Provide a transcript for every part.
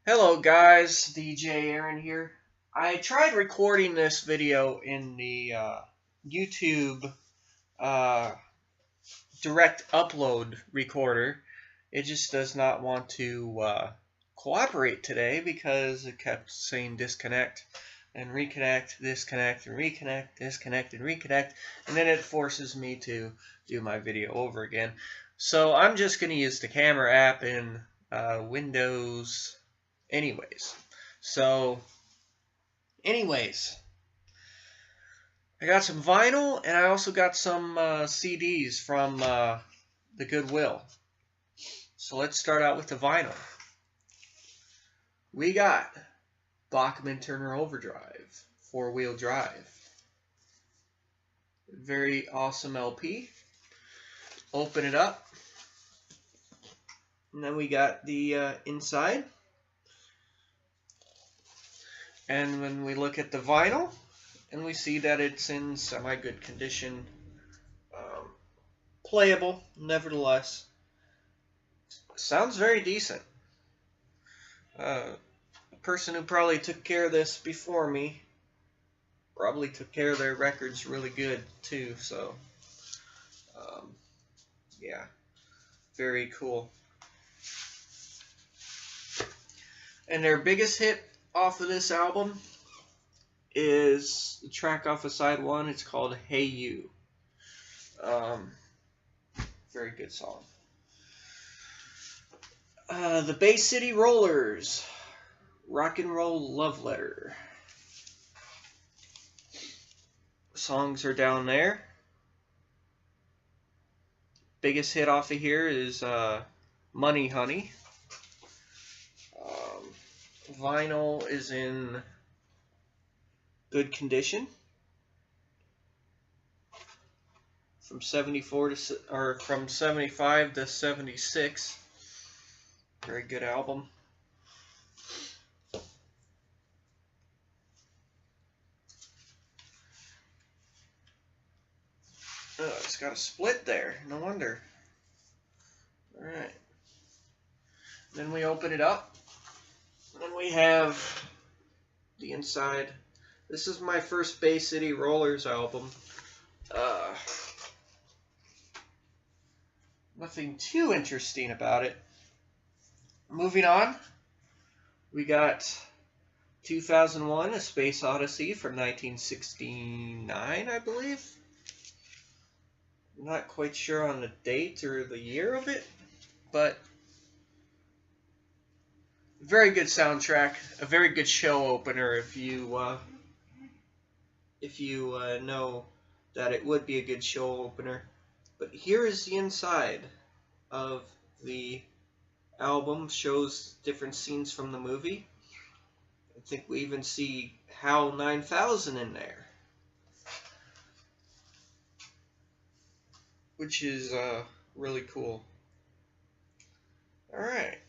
Hello guys, DJ Aaron here. I tried recording this video in the YouTube uh, direct upload recorder. It just does not want to cooperate today because it kept saying disconnect and reconnect, disconnect and reconnect, disconnect and reconnect, and then it forces me to do my video over again. So I'm just going to use the camera app in Windows anyways. So, anyways, I got some vinyl and I also got some CDs from the Goodwill. So let's start out with the vinyl. We got Bachman Turner Overdrive, 4-wheel drive. Very awesome LP. Open it up. And then we got the inside. And when we look at the vinyl, and we see that it's in semi-good condition, playable, nevertheless. Sounds very decent. A person who probably took care of this before me probably took care of their records really good too, so yeah, very cool. And their biggest hit off of this album is the track off of side one. It's called Hey You. Very good song. The Bay City Rollers, Rock and Roll Love Letter. Songs are down there. Biggest hit off of here is Money Honey. Vinyl is in good condition. From 75 to 76. Very good album. Oh, it's got a split there. No wonder. Alright. Then we open it up. And then we have the inside. This is my first Bay City Rollers album. Nothing too interesting about it. Moving on, we got 2001: A Space Odyssey from 1969, I believe. I'm not quite sure on the date or the year of it, but very good soundtrack, a very good show opener if you know that it would be a good show opener. But here is the inside of the album. Shows different scenes from the movie. I think we even see HAL 9000 in there, which is really cool. Alright.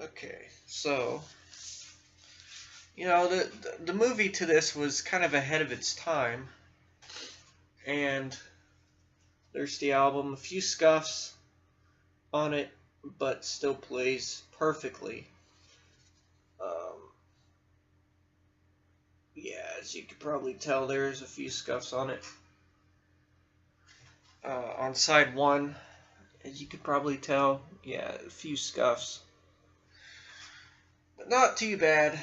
Okay, so you know, the movie to this was kind of ahead of its time, and there's the album, a few scuffs on it, but still plays perfectly. Yeah, as you could probably tell, there's a few scuffs on it. On side one, as you could probably tell, yeah, a few scuffs. But not too bad.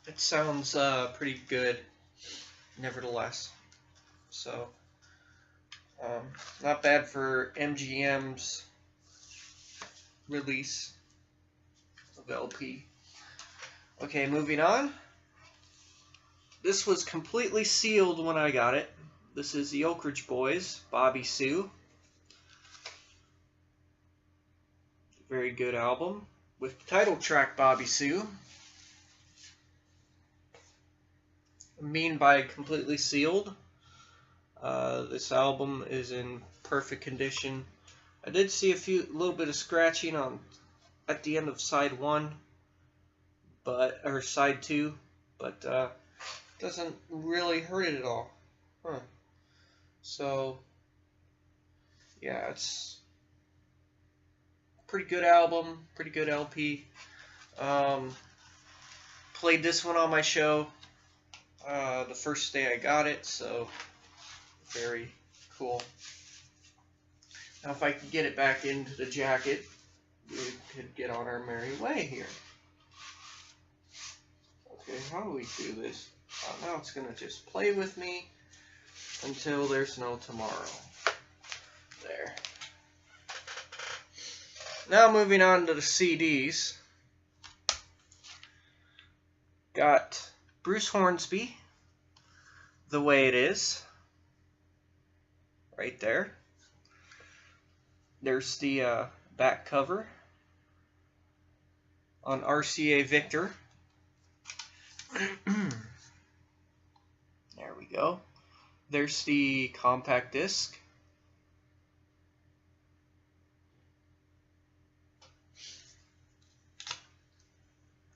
It sounds pretty good, nevertheless. So, not bad for MGM's release of LP. Okay, moving on. This was completely sealed when I got it. This is the Oak Ridge Boys, Bobby Sue. Very good album with the title track Bobby Sue. I mean by completely sealed. This album is in perfect condition. I did see a little bit of scratching at the end of side one, or side two, but doesn't really hurt it at all. So yeah, it's pretty good album, pretty good LP. Played this one on my show the first day I got it, so very cool. Now if I could get it back into the jacket, we could get on our merry way here. Okay, how do we do this? Now it's going to just play with me until there's no tomorrow. There. Now moving on to the CDs. Got Bruce Hornsby, The Way It Is, right there. There's the back cover on RCA Victor. There we go. There's the compact disc.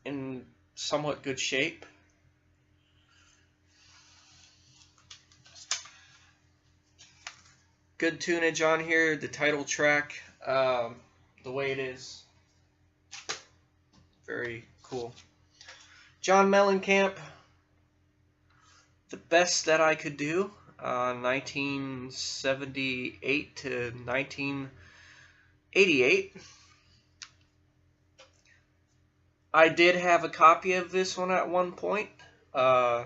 In somewhat good shape. Good tunage on here. The title track, The Way It Is. Very cool. John Mellencamp, The Best That I Could Do, 1978 to 1988. I did have a copy of this one at one point,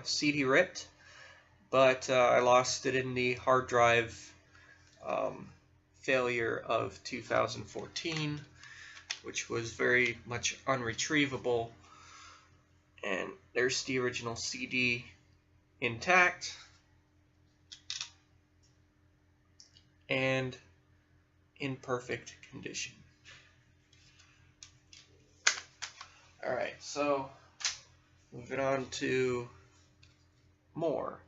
CD ripped, but I lost it in the hard drive failure of 2014, which was very much unretrievable. And there's the original CD intact and in perfect condition. Alright, so moving on to more.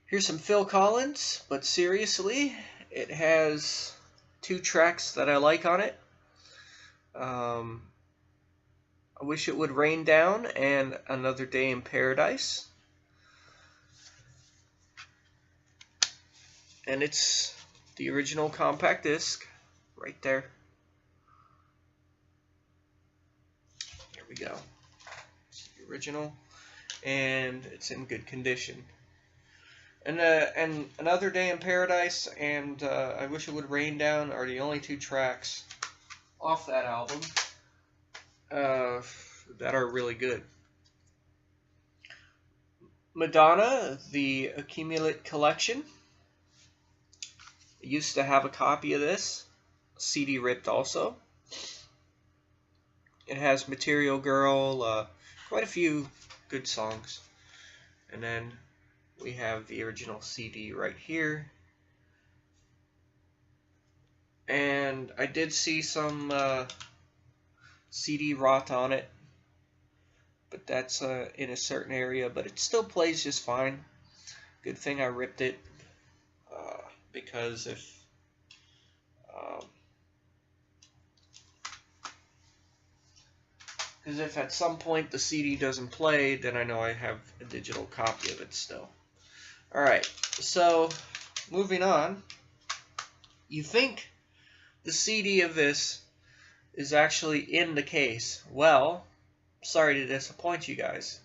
Here's some Phil Collins, but seriously, it has 2 tracks that I like on it. I Wish It Would Rain Down and Another Day in Paradise. And it's the original compact disc right there. There we go. It's the original, and it's in good condition. And Another Day in Paradise and I Wish It Would Rain Down are the only 2 tracks off that album that are really good. Madonna, the Accumulate Collection. I used to have a copy of this, CD ripped also. It has Material Girl, quite a few good songs. And then we have the original CD right here. And I did see some CD rot on it, but that's in a certain area, but it still plays just fine. Good thing I ripped it, because if at some point the CD doesn't play, then I know I have a digital copy of it still. Alright, so moving on. You think the CD of this is actually in the case. Well, sorry to disappoint you guys.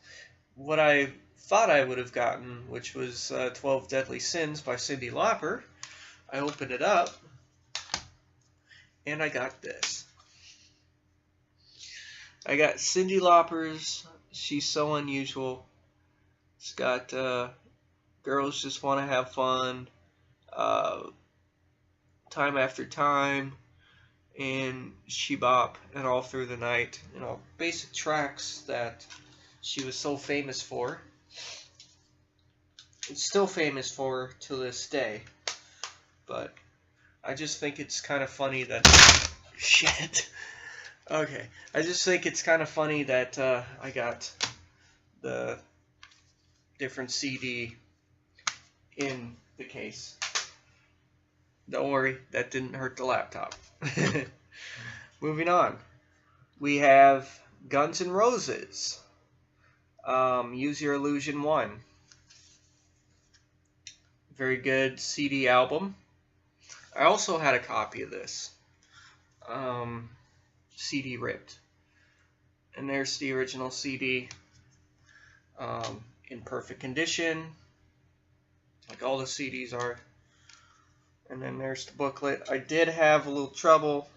What I thought I would have gotten, which was 12 Deadly Sins by Cyndi Lauper, I opened it up, and I got this. I got Cyndi Lauper's She's So Unusual. It's got Girls Just Want to Have Fun, Time After Time, and She Bop, and All Through the Night. You know, basic tracks that she was so famous for. It's still famous for to this day. But I just think it's kind of funny that... Shit. Okay. I just think it's kind of funny that I got the different CD in the case. Don't worry, that didn't hurt the laptop. Moving on. We have Guns N' Roses. Use Your Illusion 1. Very good CD album. I also had a copy of this. CD ripped. And there's the original CD in perfect condition, like all the CDs are. And then there's the booklet. I did have a little trouble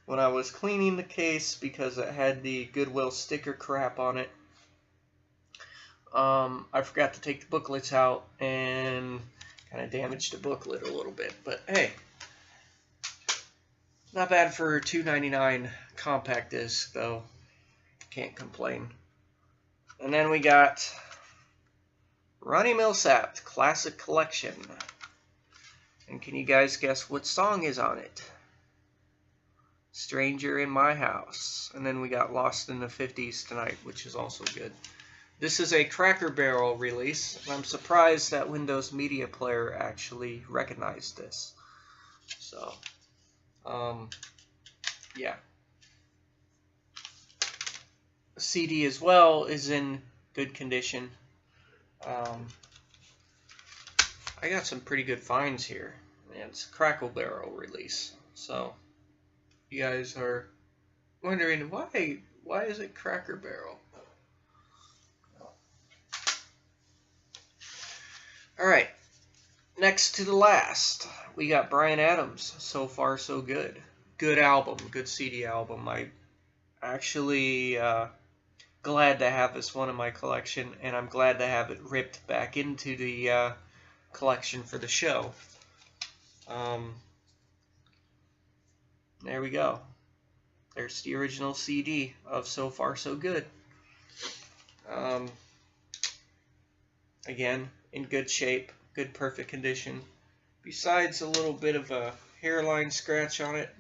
when I was cleaning the case because it had the Goodwill sticker crap on it. I forgot to take the booklets out and kind of damaged the booklet a little bit. But hey, not bad for $2.99 compact disc, though. Can't complain. And then we got Ronnie Milsap Classic Collection. And can you guys guess what song is on it? Stranger in My House. And then we got Lost in the 50s Tonight, which is also good. This is a Cracker Barrel release, and I'm surprised that Windows Media Player actually recognized this. So, yeah. The CD as well is in good condition. I got some pretty good finds here. And it's a Cracker Barrel release. So, you guys are wondering why is it Cracker Barrel? Alright, next to the last, we got Bryan Adams, So Far So Good. Good album, good CD album. I actually glad to have this one in my collection, and I'm glad to have it ripped back into the collection for the show. There we go. There's the original CD of So Far So Good. Again, in good shape, good perfect condition. Besides a little bit of a hairline scratch on it.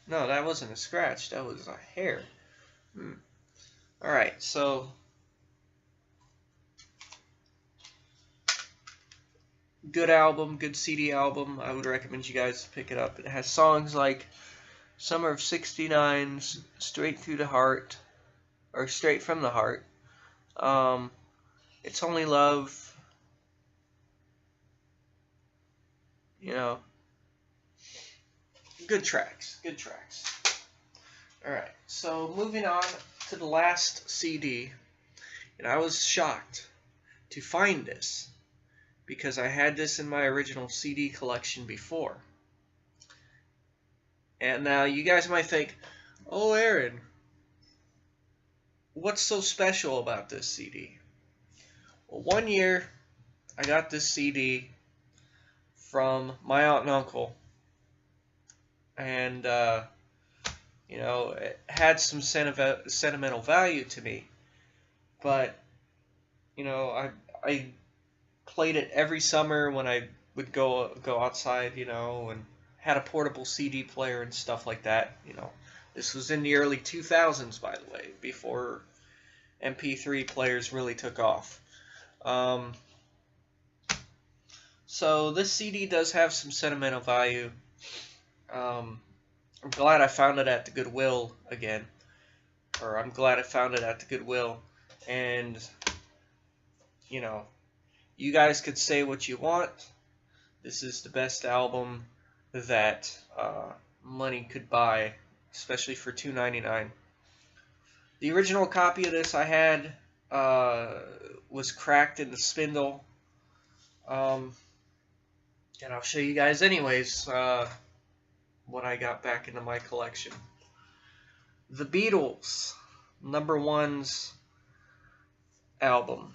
No, that wasn't a scratch, that was a hair. Alright, so good album, good CD album. I would recommend you guys pick it up. It has songs like Summer of '69's Straight Through the Heart, or Straight from the Heart. It's Only Love. You know, good tracks, good tracks. Alright, so moving on to the last CD, and I was shocked to find this because I had this in my original CD collection before. And now you guys might think, oh Aaron, what's so special about this CD? Well, one year I got this CD from my aunt and uncle, and you know, it had some sentimental value to me, but you know, I played it every summer when I would go outside, you know, and had a portable CD player and stuff like that. You know, this was in the early 2000s, by the way, before MP3 players really took off. So this CD does have some sentimental value. I'm glad I found it at the Goodwill again. Or I'm glad I found it at the Goodwill. And, you know, you guys could say what you want. This is the best album that money could buy, especially for $2.99. The original copy of this I had was cracked in the spindle. And I'll show you guys anyways what I got back into my collection. The Beatles, #1's album.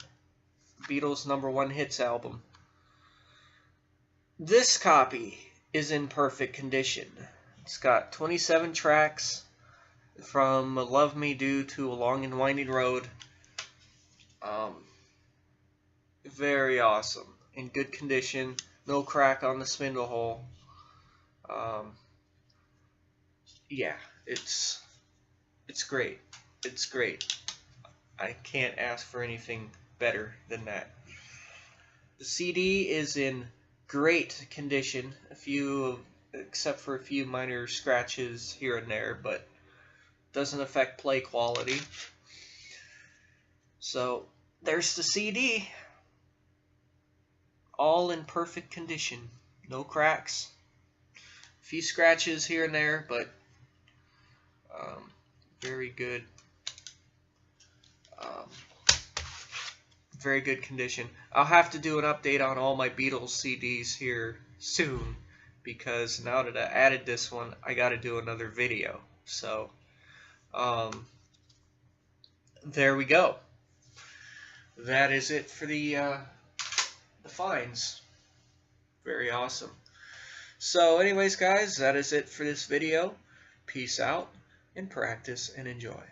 Beatles #1 hits album. This copy is in perfect condition. It's got 27 tracks from Love Me Do to A Long and Winding Road. Very awesome. In good condition. No crack on the spindle hole. Yeah, it's great. It's great. I can't ask for anything better than that. The CD is in great condition, except for a few minor scratches here and there, but doesn't affect play quality. So there's the CD, all in perfect condition, no cracks. A few scratches here and there, but very good. Very good condition. I'll have to do an update on all my Beatles CDs here soon, because now that I added this one, I got to do another video. So, there we go. That is it for the finds. Very awesome. So anyways, guys, that is it for this video. Peace out, and practice and enjoy.